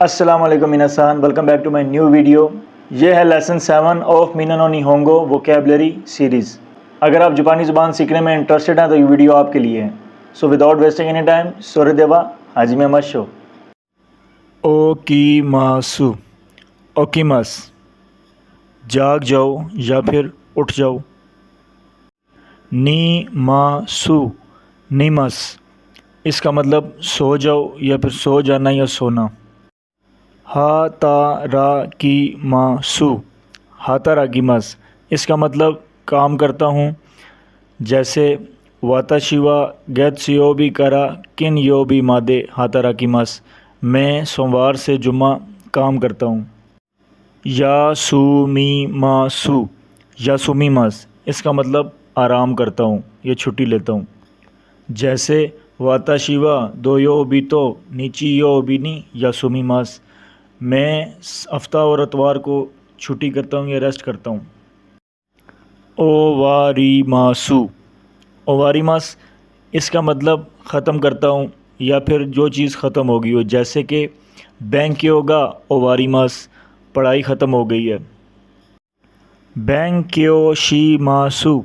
السلام علیکم میناسان، welcome back to my new video. یہ ہے لیسن 7 آف مینو نو نیہونگو ووکیبلری سیریز۔ اگر آپ جاپانی زبان سیکھنے میں انٹرسٹڈ ہیں تو یہ ویڈیو آپ کے لیے ہے۔ So without wasting any time, سورے دیوا حاجیمے ماشو۔ اوکیماسو، اوکیماس، جاگ جاؤ یا پھر اٹھ جاؤ۔ نیماسو، نیماس، اس کا مطلب سو جاؤ یا پھر سو جانا یا سونا۔ ہاتاراکیماسو، ہاتاراکیماس، اس کا مطلب کام کرتا ہوں، جیسے واتاشی وا گیتسیوبی کارا کن یوبی مادے ہاتاراکیماس، میں سوموار سے جمعہ کام کرتا ہوں۔ یاسومیماسو، یاسومیماس، اس کا مطلب آرام کرتا ہوں یا چھٹی لیتا ہوں، جیسے واتاشی وا دویوبی تو نیچی یوبی نی یاسومیماس، میں ہفتہ اور اتوار کو چھٹی کرتا ہوں یا ریسٹ کرتا ہوں۔ اوواریماسو، اوواریماس، اس کا مطلب ختم کرتا ہوں یا پھر جو چیز ختم ہو گئی ہو، جیسے کہ بینکیوگا اوواریماس، پڑھائی ختم ہو گئی ہے۔ بینکیوشیماسو،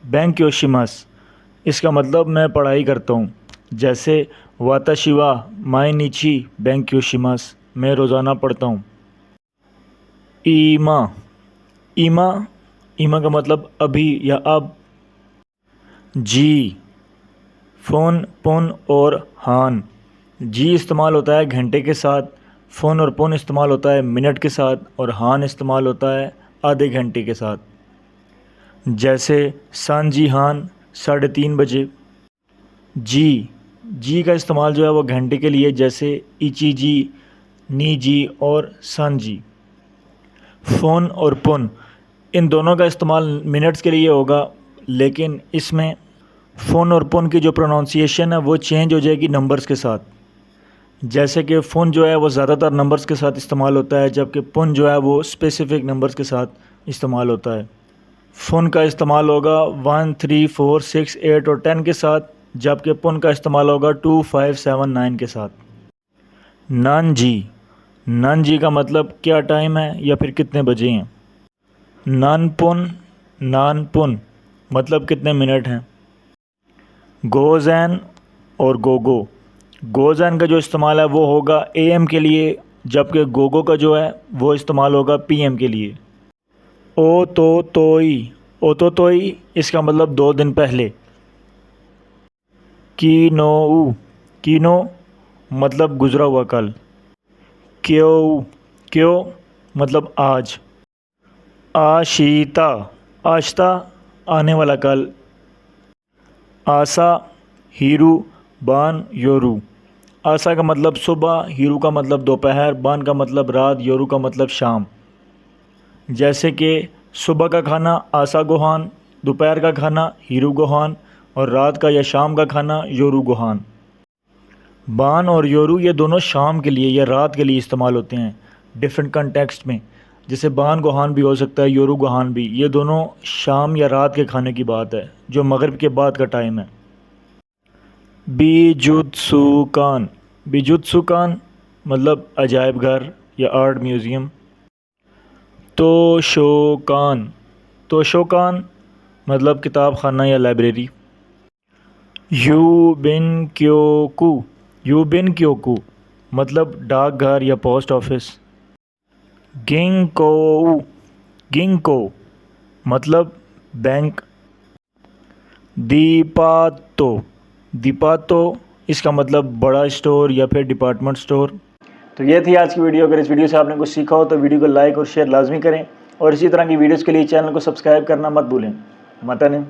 بینکیوشیماس، اس کا مطلب میں پڑھائی کرتا ہوں، جیسے واتاشی وا مائنیچی بینکیوشیماس، میں روزانہ پڑھتا ہوں۔ ایما، ایما، ایما کا مطلب ابھی یا اب۔ جی، فون، پن اور ہان۔ جی استعمال ہوتا ہے گھنٹے کے ساتھ، فون اور پن استعمال ہوتا ہے منٹ کے ساتھ، اور ہان استعمال ہوتا ہے آدھے گھنٹے کے ساتھ، جیسے سانجی ہان، 3:30 بجے۔ جی، جی کا استعمال جو ہے وہ گھنٹے کے لیے، جیسے ایچی جی، نی جی اور سان جی۔ فون اور پن، ان دونوں کا استعمال منٹس کے لیے ہوگا، لیکن اس میں فون اور پن کی جو پروننسیشن ہے وہ چینج ہو جائے گی نمبرز کے ساتھ، جیسے کہ فون جو ہے وہ زیادہ تر نمبرز کے ساتھ استعمال ہوتا ہے، جبکہ پن جو ہے وہ اسپیسیفک نمبرز کے ساتھ استعمال ہوتا ہے۔ فون کا استعمال ہوگا 1 3 4 6 8 اور 10 کے ساتھ، جبکہ پن کا استعمال ہوگا 2 5 7 9 کے ساتھ۔ نان جی، نان جی کا مطلب کیا ٹائم ہے یا پھر کتنے بجے ہیں۔ نان پن، نان پن، مطلب کتنے منٹ ہیں۔ گوزین اور گوگو، گوزین کا جو استعمال ہے وہ ہوگا اے ایم کے لیے، جبکہ گوگو کا جو ہے وہ استعمال ہوگا پی ایم کے لیے۔ او تو توئی، او تو توئی، اس کا مطلب 2 دن پہلے۔ کینو، کینو، مطلب گزرا ہوا کل۔ کیو، کیو، مطلب آج۔ آشیتا، آشتا، آنے والا کل۔ آسا، ہیرو، بان، یورو۔ آسا کا مطلب صبح، ہیرو کا مطلب دوپہر، بان کا مطلب رات، یورو کا مطلب شام، جیسے کہ صبح کا کھانا آسا گوہان، دوپہر کا کھانا ہیرو گوہان، اور رات کا یا شام کا کھانا یورو گوہان۔ بان اور یورو یہ دونوں شام کے لیے یا رات کے لیے استعمال ہوتے ہیں ڈیفرنٹ کنٹیکسٹ میں، جیسے بان گوہان بھی ہو سکتا ہے، یورو گوہان بھی، یہ دونوں شام یا رات کے کھانے کی بات ہے جو مغرب کے بعد کا ٹائم ہے۔ بیجوتسوکان، بیجوتسوکان مطلب عجائب گھر یا آرٹ میوزیم۔ توشوکان، توشوکان مطلب کتاب خانہ یا لائبریری۔ یوبنکیوکو، یوبنکیوکو مطلب ڈاک گھر یا پوسٹ آفس۔ گینکو، گینکو مطلب بینک۔ دیپاتو، دیپاتو، اس کا مطلب بڑا اسٹور یا پھر ڈپارٹمنٹ اسٹور۔ تو یہ تھی آج کی ویڈیو۔ اگر اس ویڈیو سے آپ نے کچھ سیکھا ہو تو ویڈیو کو لائک اور شیئر لازمی کریں، اور اسی طرح کی ویڈیوز کے لیے چینل کو سبسکرائب کرنا مت بھولیں۔ متن